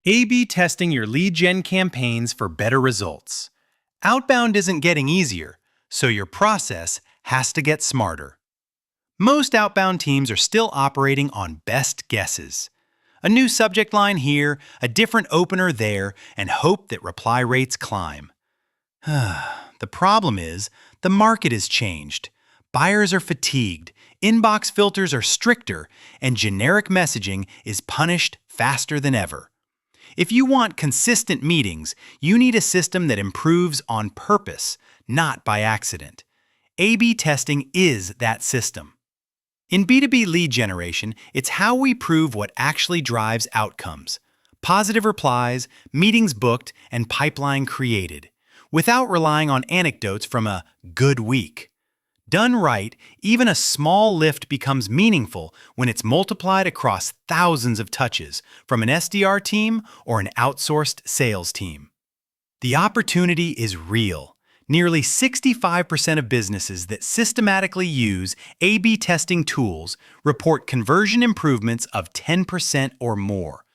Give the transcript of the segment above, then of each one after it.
A/B testing your lead gen campaigns for better results. Outbound isn't getting easier, so your process has to get smarter. Most outbound teams are still operating on best guesses. A new subject line here, a different opener there, and hope that reply rates climb. The problem is, the market has changed. Buyers are fatigued, inbox filters are stricter, and generic messaging is punished faster than ever. If you want consistent meetings, you need a system that improves on purpose, not by accident. A/B testing is that system. In B2B lead generation, it's how we prove what actually drives outcomes. Positive replies, meetings booked, and pipeline created, without relying on anecdotes from a good week. Done right, even a small lift becomes meaningful when it's multiplied across thousands of touches from an SDR team or an outsourced sales team. The opportunity is real. Nearly 65% of businesses that systematically use A/B testing tools report conversion improvements of 10% or more.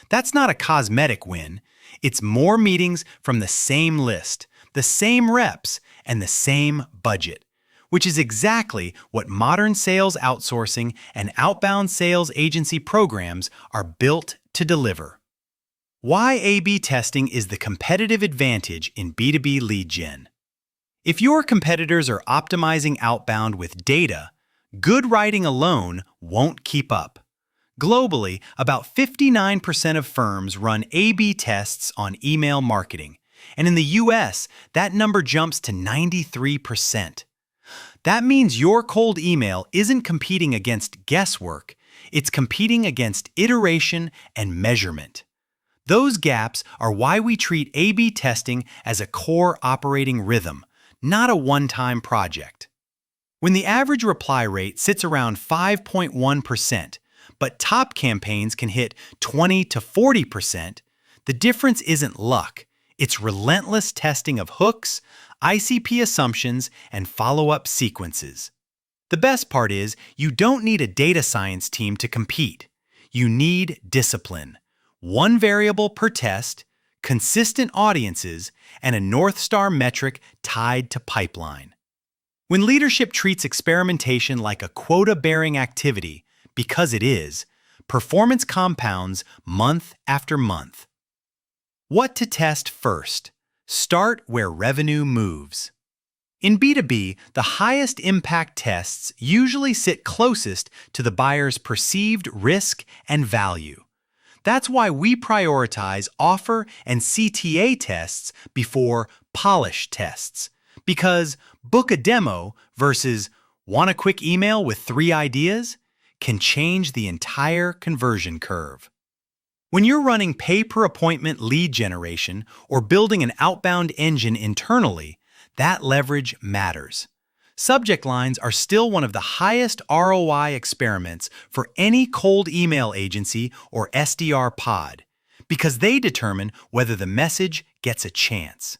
That's not a cosmetic win. It's more meetings from the same list, the same reps, and the same budget, which is exactly what modern sales outsourcing and outbound sales agency programs are built to deliver. Why A/B testing is the competitive advantage in B2B lead gen. If your competitors are optimizing outbound with data, good writing alone won't keep up. Globally, about 59% of firms run A/B tests on email marketing, and in the US, that number jumps to 93%. That means your cold email isn't competing against guesswork, it's competing against iteration and measurement. Those gaps are why we treat A/B testing as a core operating rhythm, not a one-time project. When the average reply rate sits around 5.1%, but top campaigns can hit 20 to 40%, the difference isn't luck. It's relentless testing of hooks, ICP assumptions, and follow-up sequences. The best part is, you don't need a data science team to compete. You need discipline. One variable per test, consistent audiences, and a North Star metric tied to pipeline. When leadership treats experimentation like a quota-bearing activity, because it is, performance compounds month after month. What to test first? Start where revenue moves. In B2B, the highest impact tests usually sit closest to the buyer's perceived risk and value. That's why we prioritize offer and CTA tests before polish tests. Because book a demo versus want a quick email with 3 ideas can change the entire conversion curve. When you're running pay-per-appointment lead generation or building an outbound engine internally, that leverage matters. Subject lines are still one of the highest ROI experiments for any cold email agency or SDR pod, because they determine whether the message gets a chance.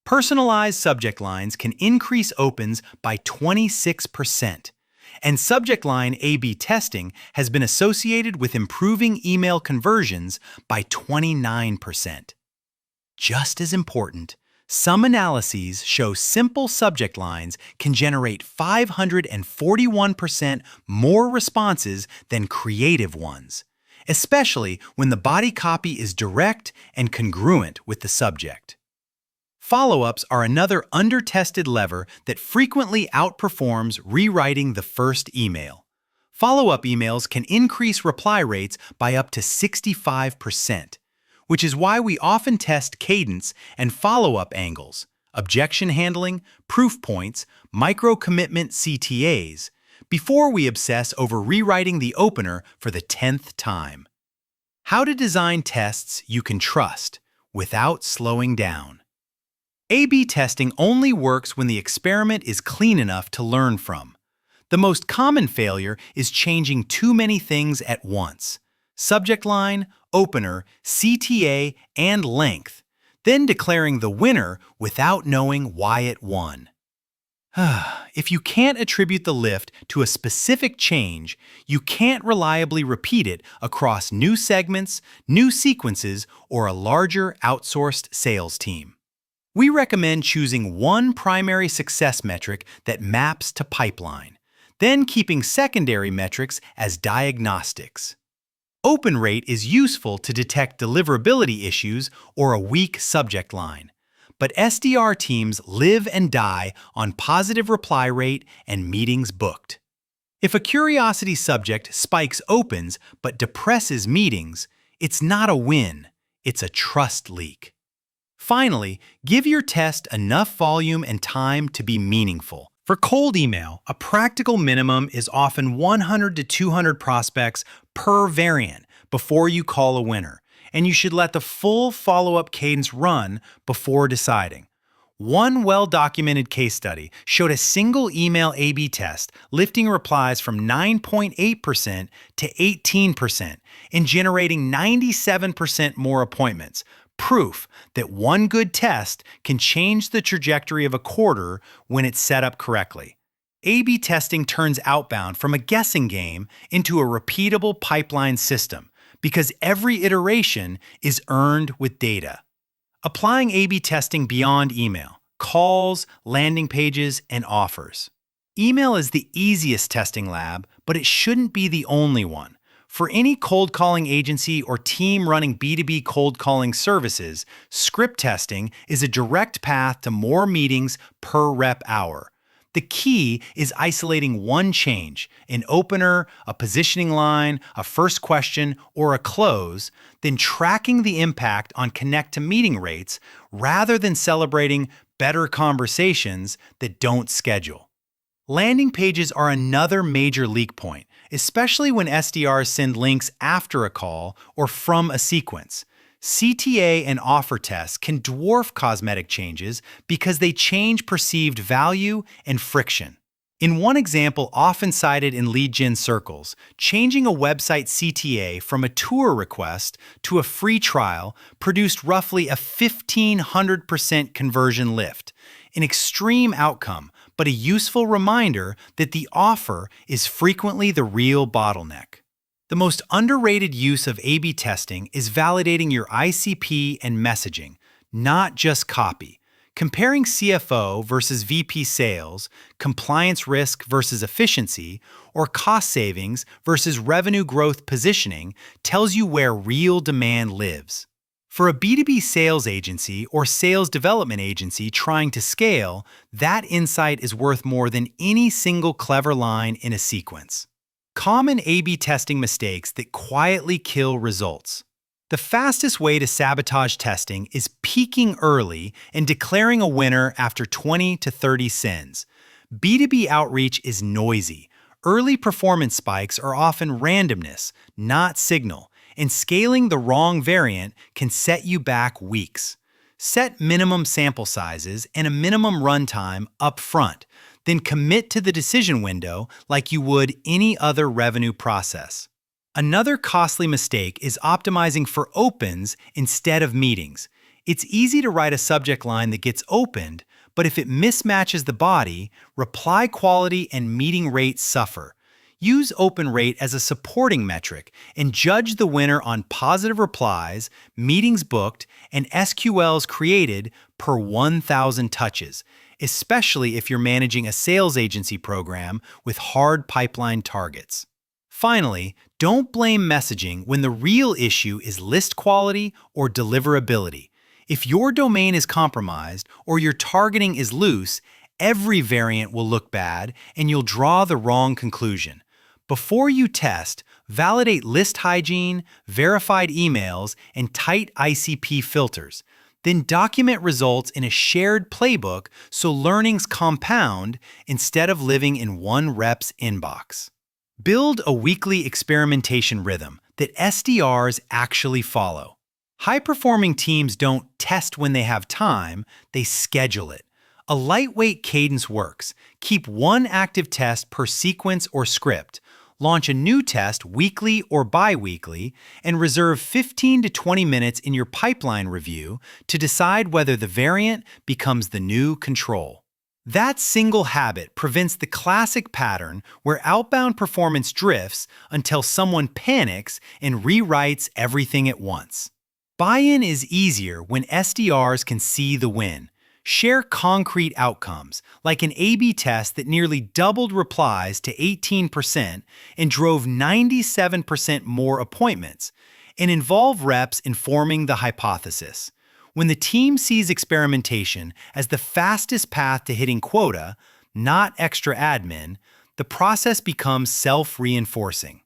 Personalized subject lines can increase opens by 26%. And subject line A/B testing has been associated with improving email conversions by 29%. Just as important, some analyses show simple subject lines can generate 541% more responses than creative ones, especially when the body copy is direct and congruent with the subject. Follow-ups are another under-tested lever that frequently outperforms rewriting the first email. Follow-up emails can increase reply rates by up to 65%, which is why we often test cadence and follow-up angles, objection handling, proof points, micro-commitment CTAs, before we obsess over rewriting the opener for the 10th time. How to design tests you can trust without slowing down. A/B testing only works when the experiment is clean enough to learn from. The most common failure is changing too many things at once: subject line, opener, CTA, and length, then declaring the winner without knowing why it won. If you can't attribute the lift to a specific change, you can't reliably repeat it across new segments, new sequences, or a larger outsourced sales team. We recommend choosing one primary success metric that maps to pipeline, then keeping secondary metrics as diagnostics. Open rate is useful to detect deliverability issues or a weak subject line. But SDR teams live and die on positive reply rate and meetings booked. If a curiosity subject spikes opens but depresses meetings, it's not a win, it's a trust leak. Finally, give your test enough volume and time to be meaningful. For cold email, a practical minimum is often 100 to 200 prospects per variant before you call a winner, and you should let the full follow-up cadence run before deciding. One well-documented case study showed a single email A/B test lifting replies from 9.8% to 18% and generating 97% more appointments. Proof that one good test can change the trajectory of a quarter when it's set up correctly. A/B testing turns Outbound from a guessing game into a repeatable pipeline system because every iteration is earned with data. Applying A/B testing beyond email, calls, landing pages, and offers. Email is the easiest testing lab, but it shouldn't be the only one. For any cold calling agency or team running B2B cold calling services, script testing is a direct path to more meetings per rep hour. The key is isolating one change, an opener, a positioning line, a first question, or a close, then tracking the impact on connect to meeting rates rather than celebrating better conversations that don't schedule. Landing pages are another major leak point, especially when SDRs send links after a call or from a sequence. CTA and offer tests can dwarf cosmetic changes because they change perceived value and friction. In one example often cited in lead gen circles, changing a website CTA from a tour request to a free trial produced roughly a 1,500% conversion lift, an extreme outcome, but a useful reminder that the offer is frequently the real bottleneck. The most underrated use of A/B testing is validating your ICP and messaging, not just copy. Comparing CFO versus VP sales, compliance risk versus efficiency, or cost savings versus revenue growth positioning tells you where real demand lives. For a B2B sales agency or sales development agency trying to scale, that insight is worth more than any single clever line in a sequence. Common A/B testing mistakes that quietly kill results. The fastest way to sabotage testing is peaking early and declaring a winner after 20 to 30 sends. B2B outreach is noisy. Early performance spikes are often randomness, not signal, and scaling the wrong variant can set you back weeks. Set minimum sample sizes and a minimum runtime up front, then commit to the decision window like you would any other revenue process. Another costly mistake is optimizing for opens instead of meetings. It's easy to write a subject line that gets opened, but if it mismatches the body, reply quality and meeting rate suffer. Use open rate as a supporting metric and judge the winner on positive replies, meetings booked, and SQLs created per 1,000 touches, especially if you're managing a sales agency program with hard pipeline targets. Finally, don't blame messaging when the real issue is list quality or deliverability. If your domain is compromised or your targeting is loose, every variant will look bad and you'll draw the wrong conclusion. Before you test, validate list hygiene, verified emails, and tight ICP filters. Then document results in a shared playbook so learnings compound instead of living in one rep's inbox. Build a weekly experimentation rhythm that SDRs actually follow. High-performing teams don't test when they have time, they schedule it. A lightweight cadence works. Keep one active test per sequence or script. Launch a new test weekly or bi-weekly, and reserve 15 to 20 minutes in your pipeline review to decide whether the variant becomes the new control. That single habit prevents the classic pattern where outbound performance drifts until someone panics and rewrites everything at once. Buy-in is easier when SDRs can see the win. Share concrete outcomes, like an A/B test that nearly doubled replies to 18% and drove 97% more appointments, and involve reps informing the hypothesis. When the team sees experimentation as the fastest path to hitting quota, not extra admin, the process becomes self-reinforcing.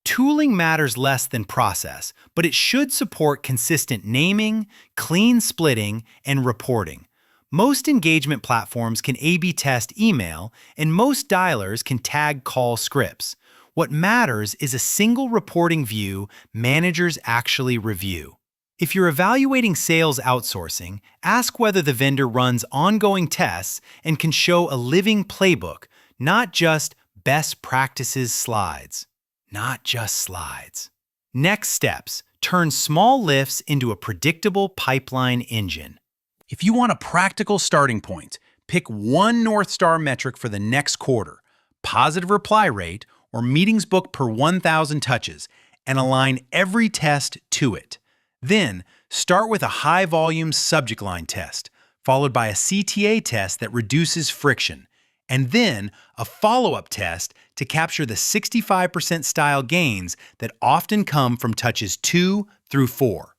Tooling matters less than process, but it should support consistent naming, clean splitting, and reporting. Most engagement platforms can A/B test email, and most dialers can tag call scripts. What matters is a single reporting view managers actually review. If you're evaluating sales outsourcing, ask whether the vendor runs ongoing tests and can show a living playbook, not just best practices slides. Not just slides. Next steps: turn small lifts into a predictable pipeline engine. If you want a practical starting point, pick one North Star metric for the next quarter, positive reply rate or meetings booked per 1,000 touches, and align every test to it. Then, start with a high-volume subject line test, followed by a CTA test that reduces friction, and then a follow-up test to capture the 65% style gains that often come from touches 2 through 4.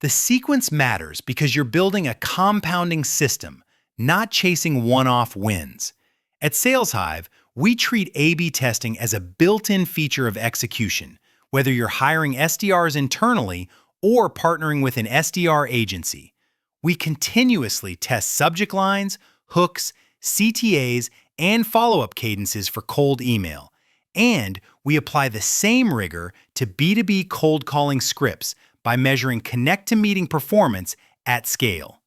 The sequence matters because you're building a compounding system, not chasing one-off wins. At SalesHive, we treat A/B testing as a built-in feature of execution, whether you're hiring SDRs internally or partnering with an SDR agency. We continuously test subject lines, hooks, CTAs, and follow-up cadences for cold email. And we apply the same rigor to B2B cold calling scripts by measuring connect-to-meeting performance at scale.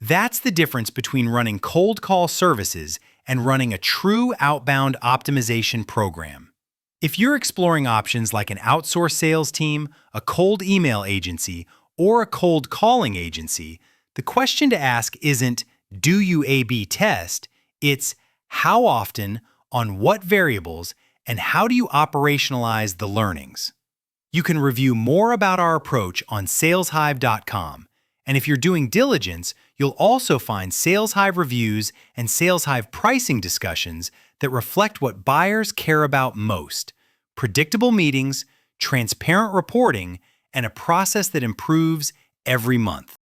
That's the difference between running cold call services and running a true outbound optimization program. If you're exploring options like an outsourced sales team, a cold email agency, or a cold calling agency, the question to ask isn't, do you A/B test? It's, how often, on what variables, and how do you operationalize the learnings? You can review more about our approach on SalesHive.com. And if you're doing diligence, you'll also find SalesHive reviews and SalesHive pricing discussions that reflect what buyers care about most: predictable meetings, transparent reporting, and a process that improves every month.